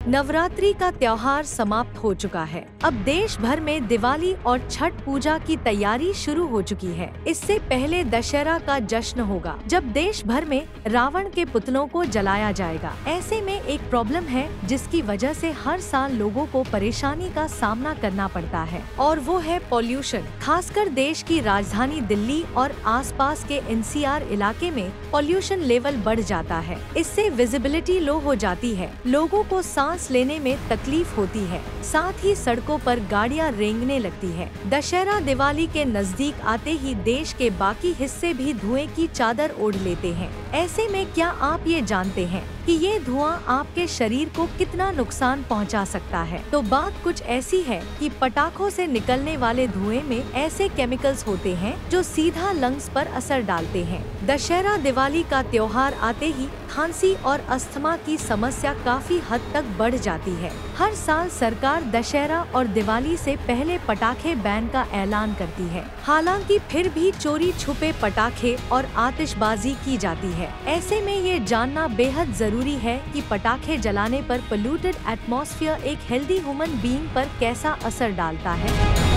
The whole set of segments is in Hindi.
नवरात्रि का त्योहार समाप्त हो चुका है। अब देश भर में दिवाली और छठ पूजा की तैयारी शुरू हो चुकी है। इससे पहले दशहरा का जश्न होगा, जब देश भर में रावण के पुतलों को जलाया जाएगा। ऐसे में एक प्रॉब्लम है जिसकी वजह से हर साल लोगों को परेशानी का सामना करना पड़ता है, और वो है पॉल्यूशन। खासकर देश की राजधानी दिल्ली और आसपास के एनसीआर इलाके में पॉल्यूशन लेवल बढ़ जाता है। इससे विजिबिलिटी लो हो जाती है, लोगों को सांस लेने में तकलीफ होती है, साथ ही सड़कों पर गाड़ियां रेंगने लगती है। दशहरा दिवाली के नजदीक आते ही देश के बाकी हिस्से भी धुएं की चादर ओढ़ लेते हैं। ऐसे में क्या आप ये जानते हैं कि ये धुआं आपके शरीर को कितना नुकसान पहुंचा सकता है? तो बात कुछ ऐसी है कि पटाखों से निकलने वाले धुएं में ऐसे केमिकल्स होते हैं जो सीधा लंग्स पर असर डालते हैं। दशहरा दिवाली का त्योहार आते ही खांसी और अस्थमा की समस्या काफी हद तक बढ़ जाती है। हर साल सरकार दशहरा और दिवाली से पहले पटाखे बैन का ऐलान करती है। हालांकि फिर भी चोरी छुपे पटाखे और आतिशबाजी की जाती है। ऐसे में ये जानना बेहद जरूरी है कि पटाखे जलाने पर पोल्यूटेड एटमॉस्फेयर एक हेल्दी ह्यूमन बीइंग पर कैसा असर डालता है।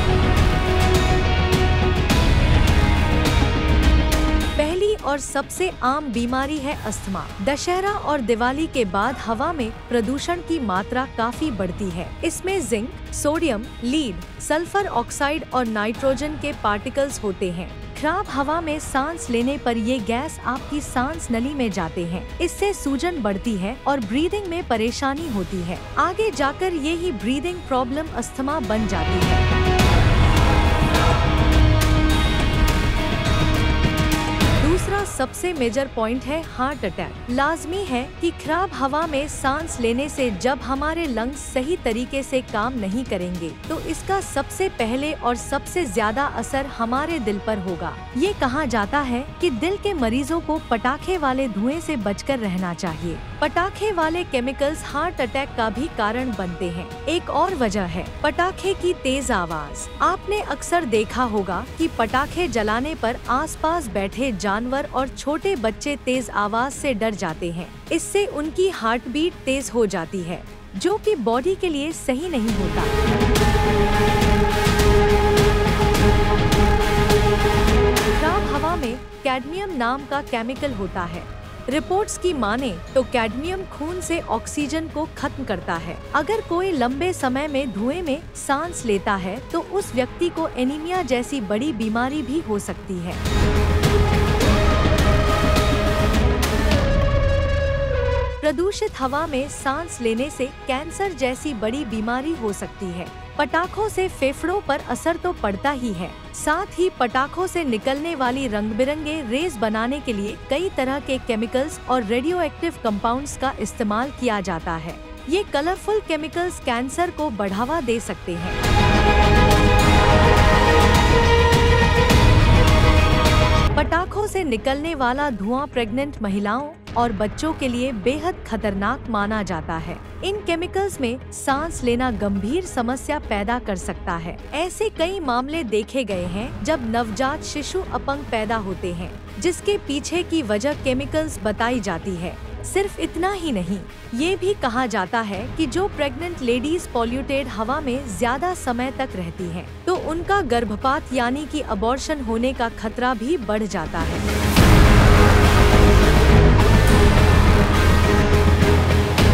पहली और सबसे आम बीमारी है अस्थमा। दशहरा और दिवाली के बाद हवा में प्रदूषण की मात्रा काफी बढ़ती है। इसमें zinc, sodium, lead, sulphur oxide और नाइट्रोजन के पार्टिकल्स होते हैं। खराब हवा में सांस लेने पर ये गैस आपकी सांस नली में जाते हैं। इससे सूजन बढ़ती है और ब्रीदिंग में परेशानी होती है। आगे जाकर यही ब्रीदिंग प्रॉब्लम अस्थमा बन जाती है। दूसरा सबसे मेजर पॉइंट है हार्ट अटैक। लाजमी है कि खराब हवा में सांस लेने से जब हमारे लंग्स सही तरीके से काम नहीं करेंगे तो इसका सबसे पहले और सबसे ज्यादा असर हमारे दिल पर होगा। ये कहा जाता है कि दिल के मरीजों को पटाखे वाले धुएं से बचकर रहना चाहिए। पटाखे वाले केमिकल्स हार्ट अटैक का भी कारण बनते हैं। एक और वजह है पटाखे की तेज आवाज। आपने अक्सर देखा होगा कि पटाखे जलाने पर आसपास बैठे जानवर और छोटे बच्चे तेज आवाज से डर जाते हैं। इससे उनकी हार्ट बीट तेज हो जाती है, जो कि बॉडी के लिए सही नहीं होता। खराब हवा में कैडमियम नाम का केमिकल होता है। रिपोर्ट्स की माने तो कैडमियम खून से ऑक्सीजन को खत्म करता है। अगर कोई लंबे समय में धुएं में सांस लेता है तो उस व्यक्ति को एनीमिया जैसी बड़ी बीमारी भी हो सकती है। प्रदूषित हवा में सांस लेने से कैंसर जैसी बड़ी बीमारी हो सकती है। पटाखों से फेफड़ों पर असर तो पड़ता ही है, साथ ही पटाखों से निकलने वाली रंग बिरंगे रेस बनाने के लिए कई तरह के केमिकल्स और रेडियो एक्टिव कंपाउंड्स का इस्तेमाल किया जाता है। ये कलरफुल केमिकल्स कैंसर को बढ़ावा दे सकते हैं। पटाखों से निकलने वाला धुआं प्रेग्नेंट महिलाओं और बच्चों के लिए बेहद खतरनाक माना जाता है। इन केमिकल्स में सांस लेना गंभीर समस्या पैदा कर सकता है। ऐसे कई मामले देखे गए हैं जब नवजात शिशु अपंग पैदा होते हैं, जिसके पीछे की वजह केमिकल्स बताई जाती है। सिर्फ इतना ही नहीं, ये भी कहा जाता है कि जो प्रेग्नेंट लेडीज पॉल्यूटेड हवा में ज्यादा समय तक रहती हैं, तो उनका गर्भपात यानी कि अबॉर्शन होने का खतरा भी बढ़ जाता है।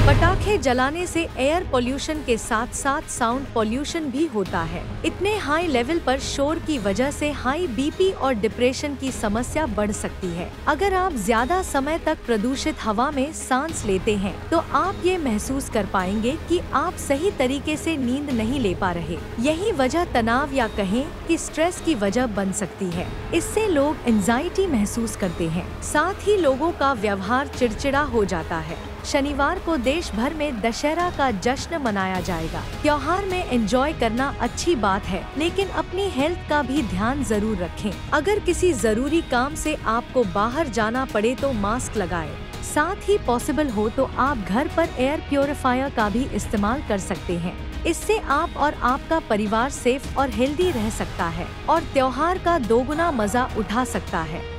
पटाखे जलाने से एयर पोल्यूशन के साथ साथ साउंड पोल्यूशन भी होता है। इतने हाई लेवल पर शोर की वजह से हाई बीपी और डिप्रेशन की समस्या बढ़ सकती है। अगर आप ज्यादा समय तक प्रदूषित हवा में सांस लेते हैं तो आप ये महसूस कर पाएंगे कि आप सही तरीके से नींद नहीं ले पा रहे। यही वजह तनाव या कहें कि स्ट्रेस की वजह बन सकती है। इससे लोग एंजाइटी महसूस करते हैं, साथ ही लोगों का व्यवहार चिड़चिड़ा हो जाता है। शनिवार को देश भर में दशहरा का जश्न मनाया जाएगा। त्योहार में एंजॉय करना अच्छी बात है, लेकिन अपनी हेल्थ का भी ध्यान जरूर रखें। अगर किसी जरूरी काम से आपको बाहर जाना पड़े तो मास्क लगाएं। साथ ही पॉसिबल हो तो आप घर पर एयर प्योरीफायर का भी इस्तेमाल कर सकते हैं। इससे आप और आपका परिवार सेफ और हेल्दी रह सकता है और त्योहार का दोगुना मजा उठा सकता है।